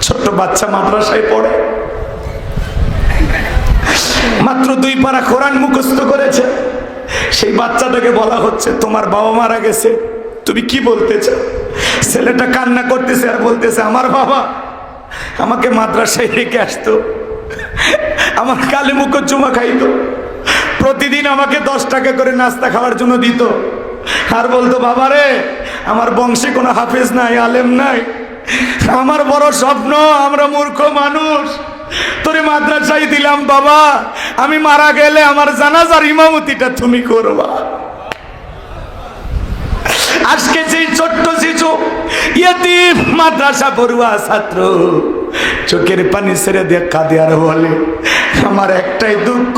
ছোট্ট বাচ্চা মাদ্রাসায় পড়ে, মাত্র 2 পারা কোরআন মুখস্থ করেছে। সেই বাচ্চাটাকে বলা হচ্ছে তোমার বাবা মারা গেছে, তুমি কি বলতে চাও? ছেলেটা কান্না করতেছে আর বলতেছে আমার বাবা আমাকে মাদ্রাসায় রেখে আসতো, আমার কালে মুখ চুমা খাইতো, প্রতিদিন আমাকে 10 টাকা করে নাস্তা খাওয়ার জন্য দিত, আর বলতো বাবা রে আমার বংশে কোনো হাফেজ নাই, আলেম নাই, আমার বড় স্বপ্ন আমরা মূর্খ মানুষ, তোরে মাদ্রাসায় দিলাম বাবা, আমি মারা গেলে আমার জানাজার ইমামতিটা তুমি করবা। আজকে যে ছোট্ট শিশু ইয়েতিম মাদ্রাসা পড়ুয়া ছাত্র চোখের পানি ছেড়ে দিয়ে কাঁদে আর বলে আমার একটাই দুঃখ,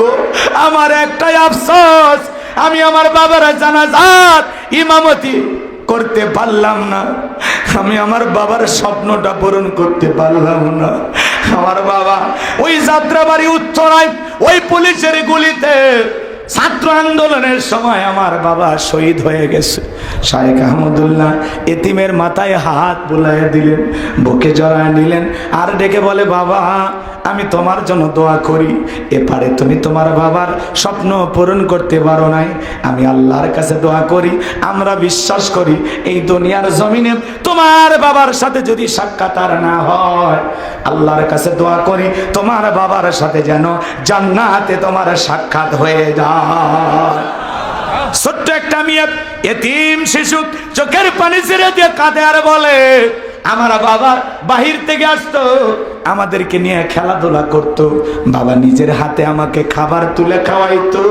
আমার একটাই আফসোস, আমি আমার বাবার জানাজার ইমামতি করতে পারলাম না, আমি আমার বাবার স্বপ্নটা পূরণ করতে পারলাম না। আমার বাবা ওই যাত্রাবাড়ি উত্তরায় ওই পুলিশের গুলিতে ছাত্র আন্দোলনের সময় আমার বাবা শহীদ হয়ে গেছে। শায়েখ আহমদুল্লাহ এতিমের মাথায় হাত বুলাইয়া দিলেন, বুকে জড়ায় নিলেন আর ডেকে বলে বাবা আমি তোমার জন্য দোয়া করি, এপারে তুমি তোমার বাবার স্বপ্ন পূরণ করতে পারো নাই, আমি আল্লাহর কাছে দোয়া করি, আমরা বিশ্বাস করি এই দুনিয়ার জমিনে তোমার বাবার সাথে যদি সাক্ষাৎ আর না হয়, আল্লাহর কাছে দোয়া করি তোমার বাবার সাথে যেন জান্নাতে তোমার সাক্ষাৎ হয়ে যায়। ছোট্ট একটা মেয়ে এতিম শিশু চোখের পানি ছেড়ে দিয়ে কাঁদে আর বলে আমার বাবা বাহির থেকে আসতো, আমাদেরকে নিয়ে খেলাধুলা করত, বাবা নিজের হাতে আমাকে খাবার তুলে খাওয়াইতো,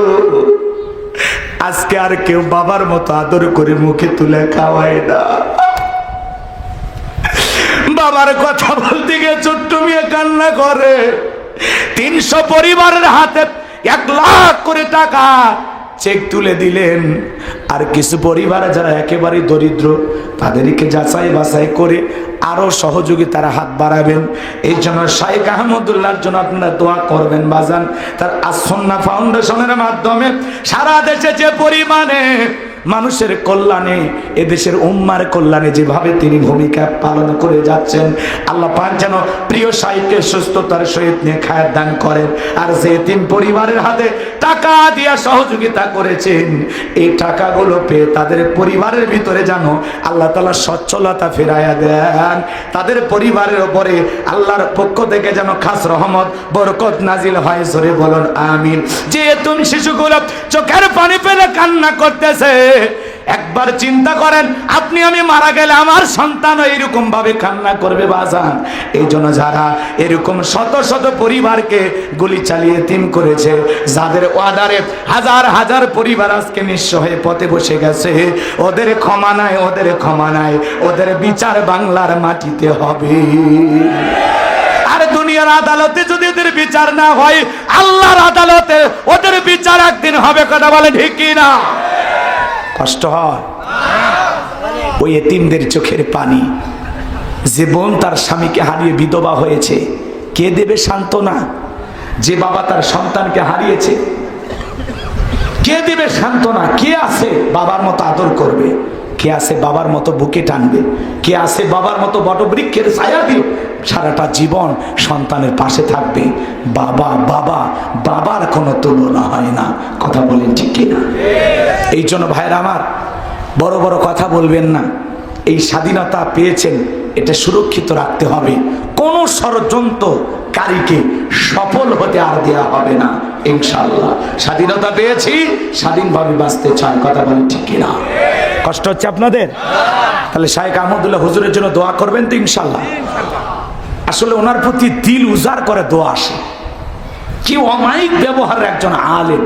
আজকে আর কেউ বাবার মতো আদর করে মুখে তুলে খাওয়ায় না। বাবার কথা বলতে গিয়ে ছোট্ট মেয়ে কান্না করে। 300 পরিবারের হাতে 1 লাখ করে টাকা চেক তুলে দিলেন, আর কিছু পরিবার যারা একেবারে দরিদ্র তাদেরকে যাচাই বাছাই করে আরো সহযোগিতার হাত বাড়াবেন। এই জন্য শায়েখ আহমদুল্লাহর জন্য আপনারা দোয়া করবেন বাজান। তার আসন্না ফাউন্ডেশনের মাধ্যমে সারা দেশে যে পরিমাণে মানুষের কল্যাণে, এদেশের উম্মার কল্যাণে যেভাবে তিনি ভূমিকা পালন করে যাচ্ছেন, আল্লাহ পাক যেন প্রিয় শাইখকে সুস্থতার সহিত নিয়ে খায়ের দান করেন। আর যে এতিম পরিবারের হাতে টাকা দিয়া সহযোগিতা করেছেন, এই টাকাগুলো পেয়ে তাদের পরিবারের ভিতরে যেন আল্লাহ তাআলা সচ্ছলতা ফিরাইয়া দেন, তাদের পরিবারের উপরে আল্লাহর পক্ষ থেকে যেন খাস রহমত বরকত নাজিল হয়। জোরে বলুন আমিন। যে এতিম শিশুগুলো চোখের পানি ফেলে কান্না করতেছে, একবার চিন্তা করেন আপনি আমি মারা গেলে আমার সন্তানও এরকম ভাবে কান্না করবে বাজান। এই জন্য যারা এরকম শত শত পরিবারকে গুলি চালিয়ে এতিম করেছে, যাদের ওয়াদারে হাজার হাজার পরিবার আজকে নিঃস্ব হয়ে পথে বসে গেছে, ওদের ক্ষমা নাই, ওদের ক্ষমা নাই, ওদের বিচার বাংলার মাটিতে হবে। আর দুনিয়ার আদালতে যদি ওদের বিচার না হয়, আল্লাহর আদালতে ওদের বিচার একদিন হবে। কথা বলে ঠিক কি না? কষ্ট হয় ওই এতিমদের চোখের পানি। যে বোন তার স্বামীকে হারিয়ে বিধবা হয়েছে, কে দেবে সান্ত্বনা? যে বাবা তার সন্তানকে হারিয়েছে, কে দেবে সান্ত্বনা? কে আছে বাবার মতো আদর করবে? কে আছে বাবার মতো বুকে টানবে? কে আছে বাবার মতো বটবৃক্ষের ছায়া দিয়ে সারাটা জীবন সন্তানের পাশে থাকবে? বাবা বাবা বাবার কোনো তুলনা হয় না। কথা বলেন ঠিক কিনা? এই জন্য ভাইরা আমার, বড় বড় কথা বলবেন না। এই স্বাধীনতা পেয়েছেন, এটা সুরক্ষিত রাখতে হবে। কোন ষড়যন্ত্রকারীকে সফল হতে আর দেওয়া হবে না ইনশাআল্লাহ। স্বাধীনতা পেয়েছি, স্বাধীনভাবে বাঁচতে চাই। কথা বলেন ঠিক কিনা? কষ্ট হচ্ছে আপনাদের? তাহলে শায়েখ আহমদুল্লাহ হুজুরের জন্য দোয়া করবেন তো ইনশাআল্লাহ। আসলে ওনার প্রতি দিল উজাড় করে দোয়া আসে। কি অমায়িক ব্যবহারের একজন আলেম,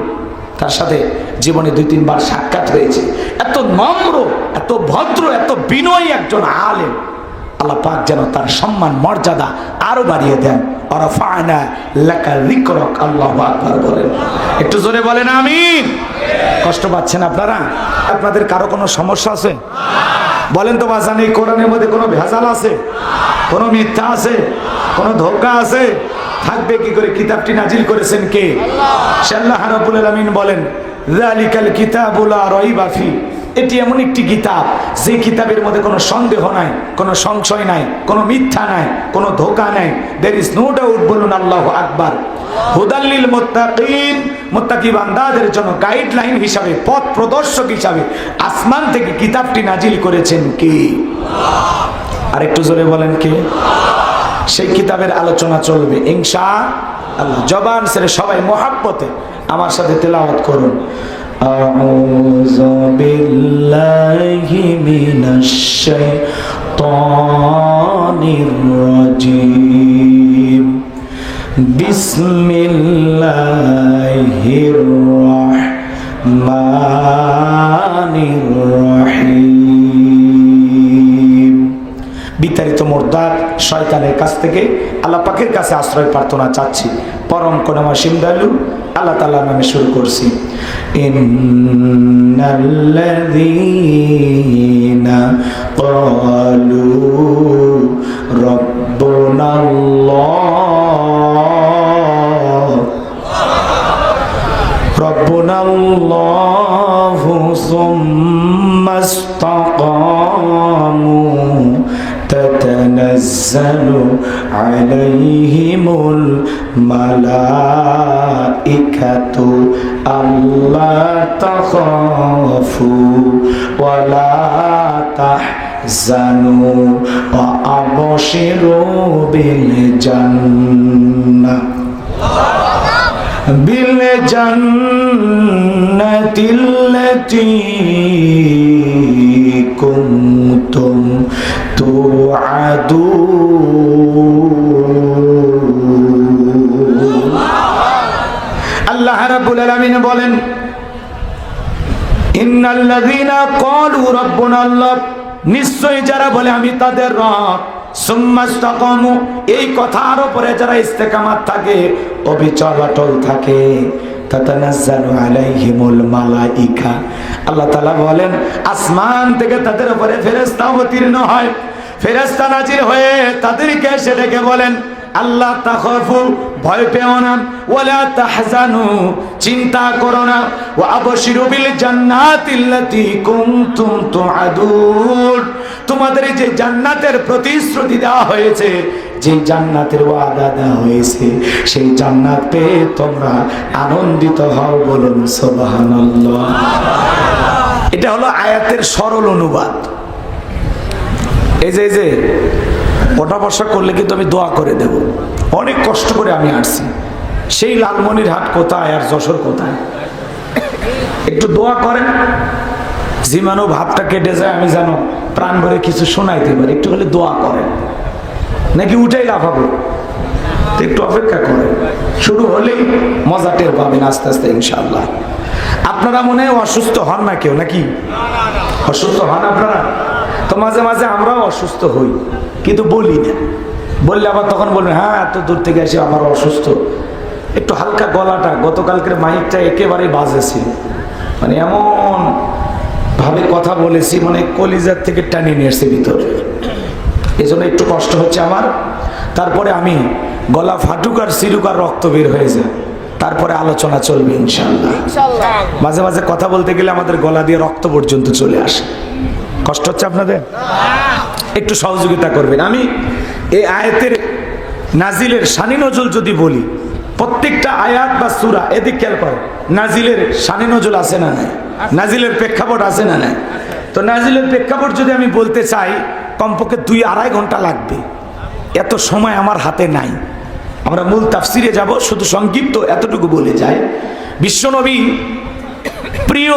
তার সাথে জীবনে 2-3 বার সাক্ষাৎ হয়েছে। এত নম্র, এত ভদ্র, এত বিনয়ী একজন আলেম, আল্লাহ পাক যেন তার সম্মান মর্যাদা আরো বাড়িয়ে দেন। ওয়ারাফা'না লাকা যিকরাক। আল্লাহু আকবার বলেন, একটু জোরে বলেন আমিন। কষ্ট পাচ্ছেন আপনারা? আপনাদের কারো কোনো সমস্যা আছে? বলেন তো বাজান, এই কোরআনের মধ্যে কোনো ভেজাল আছে? কোনো মিথ্যা আছে? কোনো ধোঁকা আছে? থাকবে কি করে? কিতাবটি নাজিল করেছেন কে? আল্লাহ রাব্বুল আলামিন বলেন, যালিকাল কিতাবু লা রাইবা ফি, এটি এমন একটি কিতাব যে কিতাবের মধ্যে কোনো সন্দেহ নাই, কোনো সংশয় নাই, কোনো মিথ্যা নাই, কোনো ধোঁকা নাই। there is no doubt, বলুন আল্লাহু আকবার। হুদাল্লিল মুত্তাকিন, মুত্তাকি বান্দাদের জন্য গাইডলাইন হিসাবে, পথ প্রদর্শক হিসাবে আসমান থেকে কিতাবটি নাজিল করেছেন কে? আর একটু জোরে বলেন কে? সেই কিতাবের আলোচনা চলবে ইনশাআল্লাহ। জবান ছেড়ে সবাই মুহাব্বতে আমার সাথে তেলাওয়াত করুন। আউযু বিল্লাহি মিনাশ শাইতানির রাজিম। বিসমিল্লাহির রাহমানির রহিম। বিতাড়িত মুরদাদ শয়তানের কাছ থেকে আল্লাহ পাকের কাছে আশ্রয় প্রার্থনা চাচ্ছি। পরম করুণাময় দয়ালু আল্লাহ তাআলার নামে শুরু করছি। ইন্নাল্লাযীনা ক্বালু রাব্বুনাল্লাহু সুম্মা ইসতাকামু তাতানাজ্জালু আলাইহিমুল মালাইকাতু আল্লা তাখাফু ওয়া লা তাহজানু ওয়া আবশিরু বিল জান্নাহ বিল-জান্নাতিল্লাতী কুনতুম তুআদুন। আল্লাহ রাব্বুল আলামিন বলেন, ইন্নাল্লাযীনা ক্বালু রাব্বুনা আল্লাহ, নিশ্চয়ই যারা বলে আমি তাদের রব, সুম্মা ইসতাকামু, এই কথার উপরে যারা ইস্তেকামাত থাকে, অবিচল অটল থাকে, তাতানাজ্জালু আলাইহিমুল মালাইকা, আল্লাহ তাআলা বলেন আসমান থেকে তাদের উপরে ফেরেশতা অবতীর্ণ হয়। ফেরেশতা নাজিল হয়ে তাদেরকে এসে ডেকে বলেন, আল্লাহ তাখাফু, ভয় পেও না, ওয়ালা তাহজানু, চিন্তা করো না, ওয়া আবশিরু বিল জান্নাতিল্লাতী কুনতুম তুআদুন, তোমাদের যে জান্নাতের প্রতিশ্রুতি দেওয়া হয়েছে, যে জান্নাতের ওয়াদা দেওয়া হয়েছে, সেই জান্নাত পেয়ে তোমরা আনন্দিত হও। বলুন সুবহানাল্লাহ। এটা হলো আয়াতের সরল অনুবাদ। এই যে ওটা বর্ষা করলে কিন্তু আমি দোয়া করে দেব। অনেক কষ্ট করে আমি আসছি, সেই লালমনিরহাট কোথায় আর যশোর কোথায়, একটু দোয়া করেন, জিমানো ভাবটা কেটে যায়, আমি জানো প্রাণ ভরে কিছু শোনাইতে পারি। একটু হলে দোয়া করেন, নাকি উঠেই লাফাবো? একটু অপেক্ষা করেন, শুরু হলেই মজা টের পাবেন আস্তে আস্তে ইনশাআল্লাহ। আপনারা মনে হয় অসুস্থ হন না কেউ, নাকি অসুস্থ হন আপনারা? তো মাঝে মাঝে আমরাও অসুস্থ হই, কিন্তু বলি না। বললে আবার তখন বলবেন, হ্যাঁ এত দূর থেকে এসে আমার অসুস্থ। একটু হালকা গলাটা, গতকালকের মাইকটা একেবারেই বাজে ছিল, মানে এমন ভাবে কথা বলেছি, মানে কলিজার থেকে টানিয়ে নিয়ে এসছে ভিতরে, এই জন্য একটু কষ্ট হচ্ছে আমার। তারপরে আমি গলা ফাটুক আর সিরুক আর রক্ত বের হয়ে যায়, তারপরে আলোচনা চলবে ইনশাআল্লাহ। মাঝে মাঝে কথা বলতে গেলে আমাদের গলা দিয়ে রক্ত পর্যন্ত চলে আসে। কষ্ট হচ্ছে আপনাদের? একটু সহযোগিতা করবেন। আমি এই আয়াতের নাজিলের শানি নজুল যদি বলি, প্রত্যেকটা আয়াত বা সূরা এদিক খেয়াল করে, নাজিলের শানি নজুল আছে না নাই, নাজিলের প্রেক্ষাপট আছে না নাই। তো নাজিলের প্রেক্ষাপট যদি আমি বলতে চাই, কমপক্ষে 2-2.5 ঘন্টা লাগবে। এত সময় আমার হাতে নাই। আমরা মূল তাফসিরে যাব, শুধু সংক্ষিপ্ত এতটুকু বলে যাই। বিশ্বনবী প্রিয়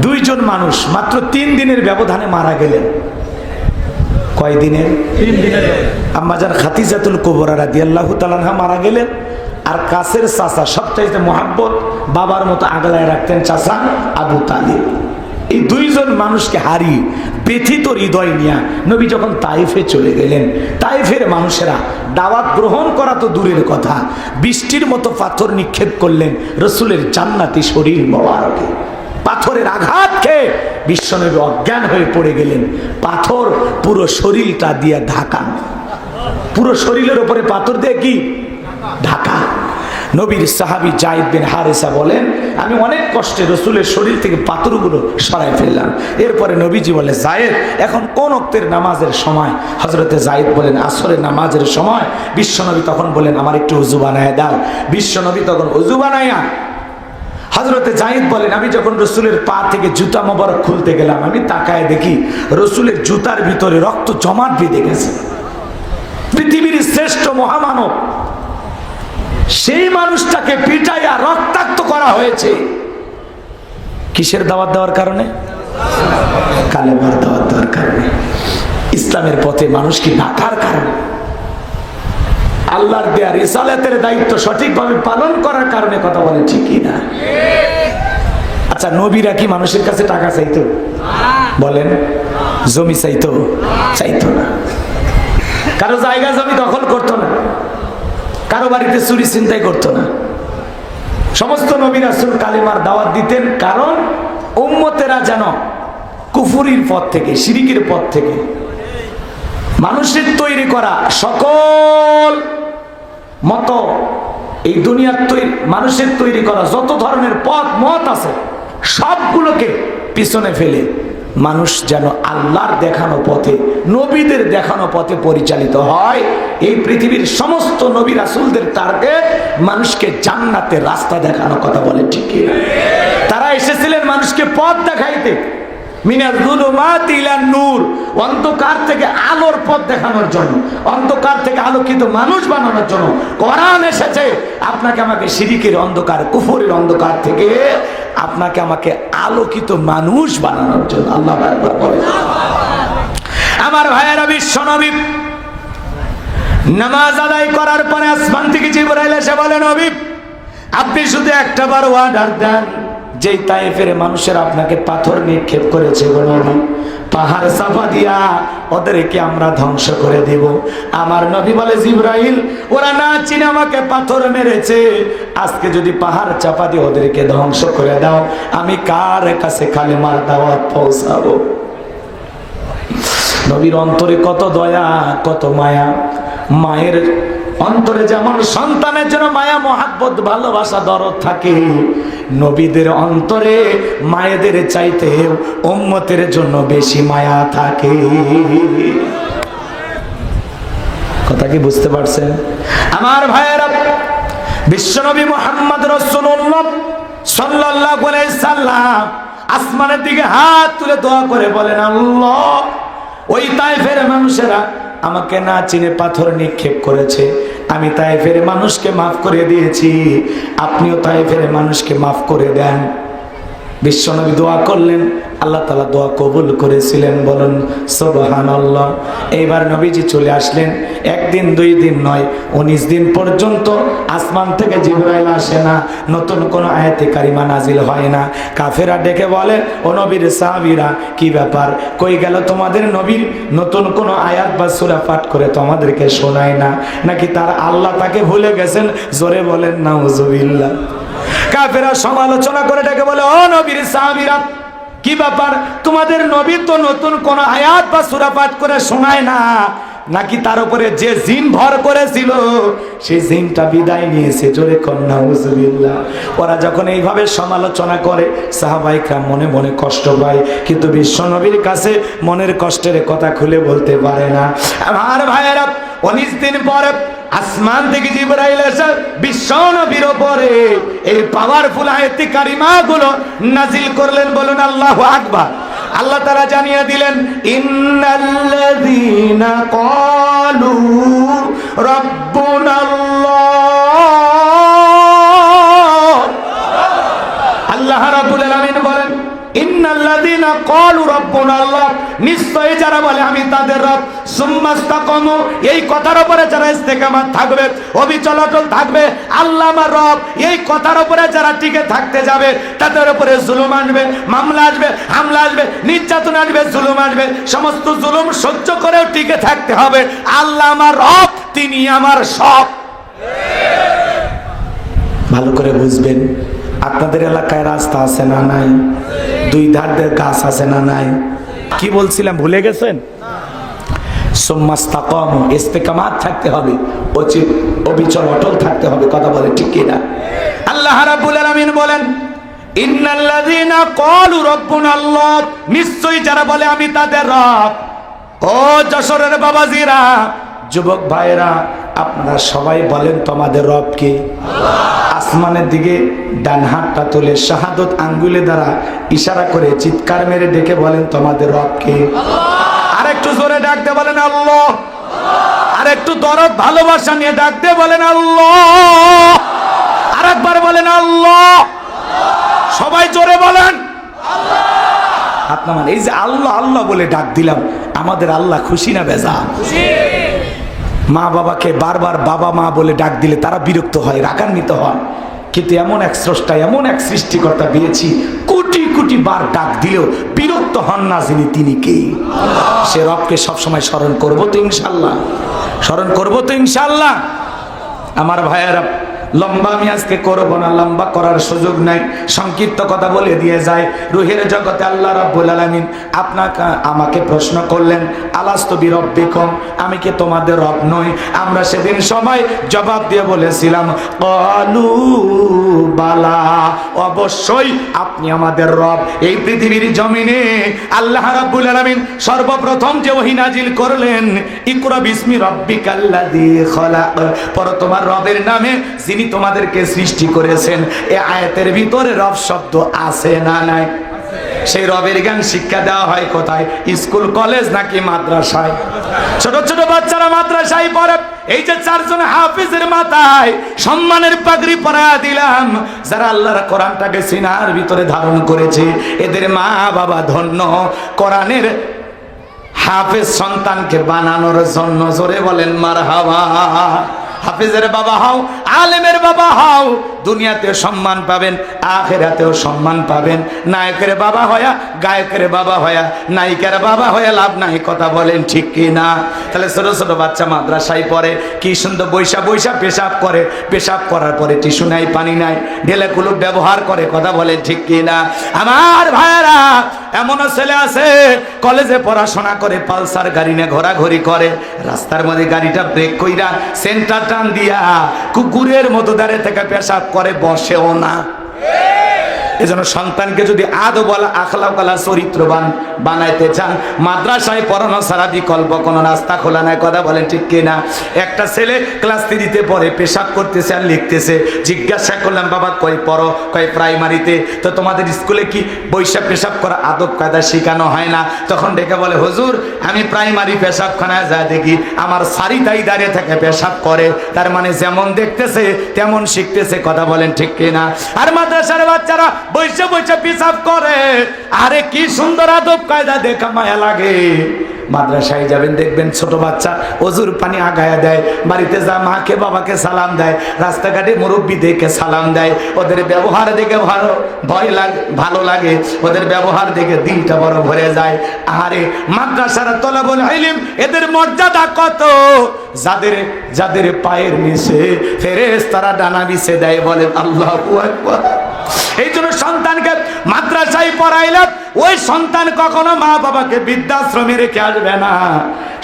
2 জন মানুষ মাত্র 3 দিনের ব্যবধানে মারা গেলেন। কয় দিনের? 3 দিনের। আম্মাজান খাদিজাতুল কুবরা রাদিয়াল্লাহু তাআলা আনহা মারা গেলেন। আর কাছের চাচা, সবচাইতে মহাব্বত, বাবার মতো আগলায় রাখতেন চাচা আবু তালিব। এই 2 জন মানুষকে হারিয়ে ব্যথিত হৃদয় নিয়ে নবী যখন তাইফে চলে গেলেন, তাইফের মানুষেরা দাওয়াত গ্রহণ করা তো দূরের কথা, বৃষ্টির মতো পাথর নিক্ষেপ করলেন রসুলের জান্নাতি শরীর মোবারকে। পাথরের আঘাত খেয়ে বিশ্বনবী অজ্ঞান হয়ে পড়ে গেলেন। পাথর পুরো শরীরটা দিয়ে ঢাকা, পুরো শরীরের উপরে পাথর দিয়ে কি ঢাকা। নবীর সাহাবী যায়েদ বিন হারেসা বলেন, আমি অনেক কষ্টে রসুলের শরীর থেকে পাথরগুলো সরাই ফেললাম। এরপরে নবীজি বলে, যায়েদ এখন কোন ওয়াক্তের নামাজের সময়? হযরতে যায়েদ বলেন, আসরের নামাজের সময়। বিশ্বনবী তখন বলেন, আমার একটু ওযু বানায় দাও। বিশ্বনবী তখন ওযু বানায়া হযরতে যায়েদ বলেন, আমি যখন রসুলের পা থেকে জুতা মোবারক খুলতে গেলাম, আমি তাকায় দেখি রসুলের জুতার ভিতরে রক্ত জমাট বেঁধে গেছে। পৃথিবীর শ্রেষ্ঠ মহামানব, সেই মানুষটাকে পিটাইয়া রক্তাক্ত করা হয়েছে। কিসের দাওয়াত দেওয়ার কারণে? কালেমার দাওয়াত দেওয়ার কারণে, ইসলামের পথে মানুষকে ডাকার কারণে, আল্লাহর দেয়া রিসালাতের দায়িত্ব সঠিকভাবে পালন করার কারণে। কথা বলে ঠিক কি না? আচ্ছা, নবীরা কি মানুষের কাছে টাকা চাইতো? বলেন, জমি চাইতো? চাইতো না। কারো জায়গা জমি দখল করতো না, কারো বাড়িতে চুরি ছিনতাই করতো না। সমস্ত নবী রাসূল কালেমার দাওয়াত দিতেন, কারণ উম্মতেরা যেন কুফরির পথ থেকে, শিরিকের পথ থেকে, মানুষের তৈরি করা সকল মত, এই দুনিয়ার মানুষের তৈরি করা যত ধরনের পথ মত আছে, সবগুলোকে পিছনে ফেলে মানুষ যেন আল্লাহর দেখানো পথে, নবীদের দেখানো পথে পরিচালিত হয়। এই পৃথিবীর সমস্ত নবী রাসূলদের টার্গেট মানুষকে জান্নাতের রাস্তা দেখানো। কথা বলে ঠিক কি? তারা এসেছিলেন মানুষকে পথ দেখাইতে, মিনাল যুলুমাতি ইলান নূর, অন্ধকার থেকে আলোর পথ দেখানোর জন্য, অন্ধকার থেকে আলোকিত মানুষ বানানোর জন্য। কোরআন এসেছে আপনাকে আমাকে শিরিকের অন্ধকার, কুফরের অন্ধকার থেকে আপনাকে আমাকে আলোকিত মানুষ বানানোর জন্য। আল্লাহু আকবার বলেন। আমার ভাইয়েরা, বিশ্বনবী নামাজ আদায় করার পরে আসমান থেকে জিবরাইল এসে বলে, নবী আপনি শুধু একটা বার অর্ডার দেন, যেই তায়েফের মানুষের আপনাকে পাথর নিক্ষেপ করেছে, পাহাড় চাপা দিয়া ওদেরকে আমরা ধ্বংস করে দেব। আমার নবী বলে, জিবরাইল ওরা না চিনে আমাকে পাথর মেরেছে, আজকে যদি পাহাড় চাপা দিয়ে ওদেরকে ধ্বংস করে দাও, আমি কার কাছে কালেমার দাওয়াত পৌঁছাবো? নবীর অন্তরে কত দয়া, কত মায়া। মায়ের অন্তরে যেমন সন্তানের জন্য মায়া, মহাব্বত, ভালোবাসা, দরদ থাকে, নবীদের অন্তরে মায়েদের চাইতে উম্মতের জন্য বেশি মায়া থাকে। কথা কি বুঝতে পারছেন? আমার ভাইয়েরা, বিশ্বনবী মুহাম্মদ রাসূলুল্লাহ সাল্লাল্লাহু আলাইহি সাল্লাম আসমানের দিকে হাত তুলে দোয়া করে বলেন, আল্লাহ ওই তায়েফের মানুষেরা আমাকে না চিনে পাথর নিক্ষেপ করেছে, আমি তায়েফের মানুষকে মাফ করে দিয়েছি, আপনিও তায়েফের মানুষকে মাফ করে দেন। বিশ্বনবী দোয়া করলেন, আল্লাহ তাআলা দোয়া কবুল করেছিলেন। বলেন সুবহানাল্লাহ। এইবার নবীজি চলে আসলেন, একদিন দুই দিন নয়, 19 দিন পর্যন্ত আসমান থেকে জিবরাইল আসে না, নতুন কোন আয়াতে কারিমা নাজিল হয় না। কাফেরা ডেকে বলে, ও নবীর সাহাবীরা, কি ব্যাপার, কই গেল তোমাদের নবীর নতুন কোন আয়াত বা সূরা পাঠ করে তোমাদেরকে শোনায় না, নাকি তার আল্লাহ তাকে ভুলে গেছেন? জোরে বলেন নাউজুবিল্লাহ। কাফেরা সমালোচনা করে ডেকে বলে, ও নবীর সাহাবীরা, কি ব্যাপার, তোমাদের নবী তো নতুন কোন আয়াত বা সূরা পাঠ করে শোনায় না, নাকি তার উপরে যে জিন ভর করেছিল সেই জিনটা বিদায় নিয়েছে? জোরে কর নাউজুবিল্লাহ। ওরা যখন এইভাবে সমালোচনা করে, সাহাবায়ে কেরাম মনে মনে কষ্ট পায়, কিন্তু বিশ্বনবীর কাছে মনের কষ্টের কথা খুলে বলতে পারে না। আমার ভাইয়েরা, 19 দিন পরে আসমান থেকে জিবরাইল এসে বিশ্বনবীর উপরে এই পাওয়ারফুল আয়াতে কারিমা গুলো নাজিল করলেন। বলুন আল্লাহু আকবার। আল্লাহ তাআলা জানিয়ে দিলেন, ইন্নাল্লাযীনা ক্বালু রাব্বুনাল্লাহ, আল্লাহ রাব্বুল আলামিন বলেন, ইন্নাল্লাযীনা ক্বালু রাব্বুনাল্লাহ, নিশ্চয়ই যারা বলে আমি তাদের রব, সুম্মাস্তাকামু, এই কথার উপরে যারা ইস্তেকামাত থাকবে, অবিচল অটল থাকবে, আল্লাহ আমার রব, এই কথার উপরে যারা টিকে থাকতে যাবে, তাদের উপরে জুলুম আসবে, মামলা আসবে, হামলা আসবে, নির্যাতন আসবে, জুলুম আসবে, সমস্ত জুলুম সহ্য করেও টিকে থাকতে হবে। আল্লাহ আমার রব, তিনি আমার সব। ভালো করে বুঝবেন, আপনাদের এলাকায় রাস্তা আছে না নাই? দুই ধার দিয়ে গাছ আছে না নাই? কি বলছিলাম ভুলে গেছেন? সুম্মাস্তাকামু, ইস্তেকামাত থাকতে হবে, অবিচল অটল থাকতে হবে। কথা বলে ঠিক কিনা? আল্লাহ রাব্বুল আলামিন বলেন, ইন্নাল্লাযীনা ক্বালু রাব্বুনা আল্লাহ, নিশ্চয়ই যারা বলে আমি তাদের রব। ও যশোরের বাবাজিরা, যুবক ভাইরা, আপনারা সবাই বলেন তোমাদের রব কে? আসমানের দিকে ডান হাতটা তুলে শাহাদত আঙ্গুলে দ্বারা ইশারা করে চিৎকার মেরে ডেকে বলেন তোমাদের রব কে? আর একটু জোরে ডাকতে বলেন আল্লাহ। আর একটু দরদ ভালোবাসা নিয়ে ডাকতে বলেন আল্লাহ। আর একবার বলেন আল্লাহ। সবাই জোরে বলেন আপনার। এই যে আল্লাহ আল্লাহ বলে ডাক দিলাম, আমাদের আল্লাহ খুশি না বেজা? মা বাবাকে বারবার বাবা মা বলে ডাক দিলে তারা বিরক্ত হয়, রাগান্বিত হয়। কিন্তু এমন এক স্রষ্টা, এমন এক সৃষ্টিকর্তা পেয়েছি, কোটি কোটি বার ডাক দিলেও বিরক্ত হন না যিনি, তিনি কে? সে রবকে সবসময় স্মরণ করবো তো ইনশাল্লাহ, স্মরণ করবো তো ইনশাল্লাহ। আমার ভাইয়েরা, লম্বা আমি আজকে করবো না, লম্বা করার সুযোগ নাই, সংক্ষিপ্ত কথা বলে দিয়ে যায়। রুহের জগতে আল্লাহ রাব্বুল আলামিন আপনাকে আমাকে প্রশ্ন করলেন, আলাস্তু বিরব্বিকুম, আমি কি তোমাদের রব নই? আমরা সেদিন সবাই জবাব দিয়ে বলেছিলাম ক্বালু বালা, অবশ্যই আপনি আমাদের রব। এই পৃথিবীর জমিনে আল্লাহ রাব্বুল আলামিন সর্বপ্রথম যে ওহী নাজিল করলেন, ইকরা বিসমি রাব্বিকাল্লাযী খালাক, পড়ো তোমার রবের নামে যিনি তোমাদেরকে সৃষ্টি করেছেন। এই আয়াতের ভিতরে রব শব্দ আছে না নাই? সেই রবের জ্ঞান শিক্ষা দেওয়া হয় কোথায়? স্কুল কলেজ নাকি মাদ্রাসায়? ছোট ছোট বাচ্চারা মাদ্রাসায় পড়ে। এই যে চারজন হাফিজের মাথায় সম্মানের পাগড়ি পরায়া দিলাম, যারা আল্লাহর কোরআনটাকে সিনার ভিতরে ধারণ করেছে, এদের মা বাবা ধন্য। কোরআনের হাফেজ সন্তানকে বানানোর জন্য জোরে বলেন মারহাবা। হাফেজের বাবা হও, আলেমের বাবা হও, দুনিয়াতেও সম্মান পাবেন, আখিরাতেও সম্মান পাবেন। নায়কের বাবা হয়া, গায়কের বাবা হয়া, নায়িকার বাবা হয়া লাভ নাই। কথা বলেন ঠিক কি না? তাহলে ছোট ছোট বাচ্চা মাদ্রাসায় পড়ে, কি সুন্দর বৈশা বৈশা পেশাব করে, পেশাব করার পরে টিস্যু নাই, পানি নাই, ঢেলে কুলুপ ব্যবহার করে। কথা বলেন ঠিক কি না? আমার ভাইয়েরা, এমনও ছেলে আছে কলেজে পড়াশোনা করে, পালসার গাড়ি নিয়ে ঘোরাঘুরি করে, রাস্তার মধ্যে গাড়িটা ব্রেক কইরা সেন্টার টান দিয়া কুকুরের মতো দাঁড়িয়ে থেকে পেশাব করে, বসেও না। এজন্য সন্তানকে যদি আদওয়ালা আখলাকালা চরিত্রবান বানাইতে চান, মাদ্রাসায় পড়ানো ছাড়া বিকল্প কোনো রাস্তা খোলা নাই। কথা বলেন ঠিক কিনা? একটা ছেলে ক্লাস 3-তে পড়ে, পেশাব করতেছে আর লিখতেছে। জিজ্ঞাসা করলাম, বাবা কই পড়ো? কয় প্রাইমারিতে। তো তোমাদের স্কুলে কি বৈশাখ পেশাব করা আদব কায়দা শেখানো হয় না? তখন ডেকে বলে, হুজুর আমি প্রাইমারি পেশাবখানায় যা দেখি আমার সারিতাই দাঁড়িয়ে থাকে পেশাব করে। তার মানে যেমন দেখতেছে তেমন শিখতেছে। কথা বলেন ঠিক কিনা? আর মাদ্রাসার বাচ্চারা বৈশা বৈশা পেশাব করে। আরে কি সুন্দর আদব কায়দা, দেখা মায়া লাগে। মাদ্রাসায় যাবেন, দেখবেন ছোট বাচ্চা অজুর পানি আগায়া দেয়, বাড়িতে যা মাকে বাবাকে সালাম দেয়, রাস্তাঘাটে মুরব্বী দেখে সালাম দেয়। ওদের ব্যবহার দেখে ভালো লাগে, ওদের ব্যবহার দেখে দিলটা বড় ভরে যায়। আরে মাদ্রাসার তলাবুল ইলম, এদের মর্যাদা কত! যাদের যাদের পায়ের নিচে ফেরেশতারা ডানা বিছে দেয়, বলেন আল্লাহু আকবার। এই জন্য সন্তানকে মাদ্রাসায় পড়াইলে ওই সন্তান কখনো মা বাবাকে বৃদ্ধাশ্রমে রেখে আসবে না।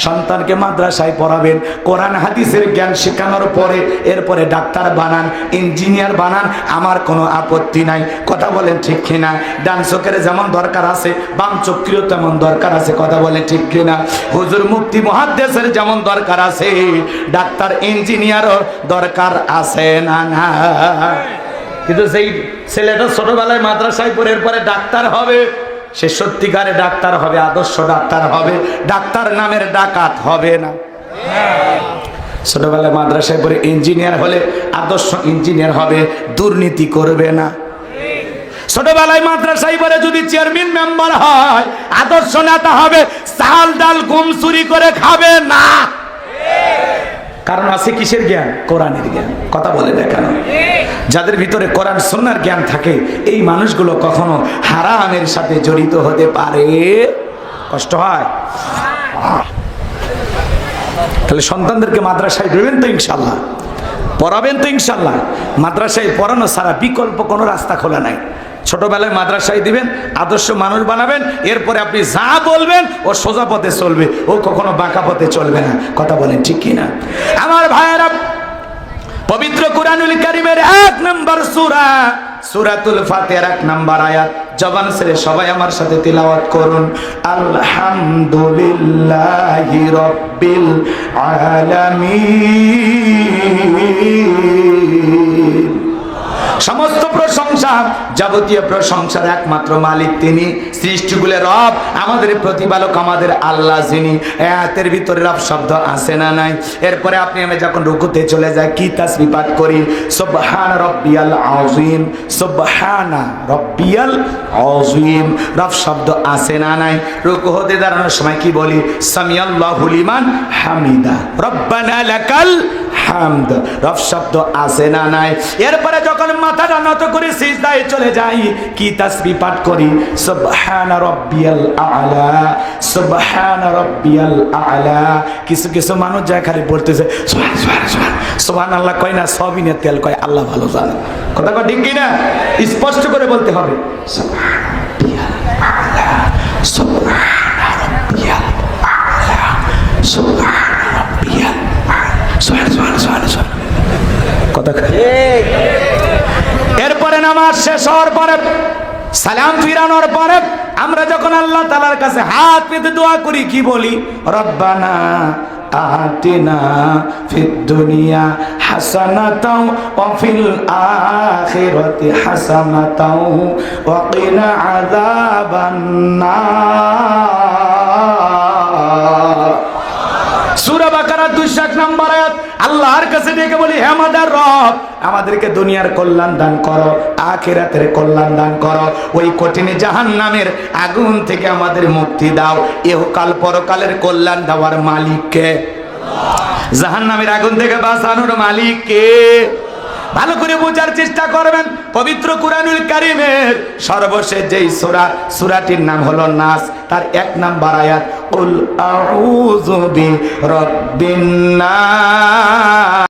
সন্তানকে মাদ্রাসায় পড়াবেন, কোরআন হাদিসের জ্ঞান শেখানোর পরে এরপরে ডাক্তার বানান, ইঞ্জিনিয়ার বানান, আমার কোনো আপত্তি নাই। কথা বলেন ঠিক কিনা? ডান চোখের যেমন দরকার আছে, বাম চোখেরও তেমন দরকার আছে। কথা বলেন ঠিক কিনা? হুজুর মুফতি মুহাদ্দিসের যেমন দরকার আছে, ডাক্তার ইঞ্জিনিয়ারও দরকার আছে না? না। কিন্তু সেই ছেলেটা ছোটবেলায় মাদ্রাসায় পড়ে এরপরে ডাক্তার হবে, সে সত্যিকারে ডাক্তার হবে, আদর্শ ডাক্তার হবে, ডাক্তার নামের ডাকাত হবে না। ছোটবেলায় মাদ্রাসায় পড়ে ইঞ্জিনিয়ার হলে আদর্শ ইঞ্জিনিয়ার হবে, দুর্নীতি করবে না। ছোটবেলায় মাদ্রাসায় পড়ে যদি চেয়ারম্যান মেম্বার হয়, আদর্শ নেতা হবে, চাল ডাল গম চুরি করে খাবে না। কারণ আছে কিসের জ্ঞান? কোরআনের জ্ঞান। কথা বলে না কেন? যাদের ভিতরে কোরআন সুন্নাহর জ্ঞান থাকে, এই মানুষগুলো কখনো হারামের সাথে জড়িত হতে পারে? কষ্ট হয়? তাহলে সন্তানদেরকে মাদ্রাসায় দেবেন তো ইনশাল্লাহ, পড়াবেন তো ইনশাল্লাহ। মাদ্রাসায় পড়ানো ছাড়া বিকল্প কোনো রাস্তা খোলা নাই। ছোটবেলায় মাদ্রাসায় দিবেন, আদর্শ মানুষ বানাবেন, এরপরে আপনি যা বলবেন ও সোজা পথে চলবে, ও কখনো বাঁকা পথে চলবে না। কথা বলেন ঠিক কিনা? আমার ভাইয়েরা, পবিত্র কুরআনুল কারীমের 1 নম্বর সূরা সূরাতুল ফাতিহার 1 নম্বর আয়াত, জবান ছেড়ে সবাই আমার সাথে তিলাওয়াত করুন। আলহামদুলিল্লাহি রাব্বিল আলামিন। সমস্ত প্রশংসা, যাবতীয় প্রশংসার একমাত্র মালিক তিনি, সৃষ্টিগুলোর রব, আমাদের প্রতিপালক, আমাদের আল্লাহ যিনি। আয়াতের ভিতরে রব শব্দ আছে না নাই? এরপরে আপনি আমি যখন রুকুতে চলে যাই কি তাসবিহ পাঠ করি? সুবহান রাব্বিয়াল আযীম, সুবহানা রাব্বিয়াল আযীম। রব শব্দ আছে না নাই? রুকু হতে দাঁড়ানোর সময় কি বলি? সামিআল্লাহু লিমান হামিদা, রব্বানা লাকাল হামদ। রব শব্দ আছে না নাই? এরপরে যখন মাথাটা নত করে সিজদায় চলে যাই কি তাসবিহ পাঠ করি? সুবহানা রাব্বিয়াল আ'লা, সুবহানা রাব্বিয়াল আ'লা। কিছু কিছু মানুষ যায় খালি পড়তেছে সুবহানাল্লাহ কয় না, সবিনে তেল কয়, আল্লাহ ভালো জানে। কথা কয় ঠিক কিনা? স্পষ্ট করে বলতে হবে সুবহানা রাব্বিয়াল আ'লা, সুবহানা রাব্বিয়াল আ'লা, সুবহানা রাব্বিয়াল আ'লা। কথা এরপরে নামাজ শেষ হওয়ার পরে, সালাম ফিরানোর পরে আমরা যখন আল্লাহ তাআলার কাছে হাত পেতে দোয়া করি কি বলি? রব্বানা আতিনা ফিদ দুনিয়া হাসানাতাও ওয়া ফিল আখিরাতি হাসানাতাও ওয়া কিনা আযাবান নার। সূরা বাকারা 201 নম্বর আয়াত। আল্লাহর কাছে ডেকে বলি, হে আমাদের রব, আমাদেরকে দুনিয়ার কল্যাণ দান করো, আখিরাতের কল্যাণ দান করো, ওই কঠিন জাহান্নামের আগুন থেকে আমাদের মুক্তি দাও। ইহকাল পরকালের কল্যাণ দেওয়ার মালিক কে? জাহান্নামের আগুন থেকে বাঁচানোর মালিক কে? ভালো করে বোঝার চেষ্টা করবেন। পবিত্র কুরআনুল কারীমের সর্বশেষ যেই সূরা, সূরাটির নাম হলো নাস, তার 1 নম্বর আয়াত, কুল আউযু বিরাব্বিন নাস।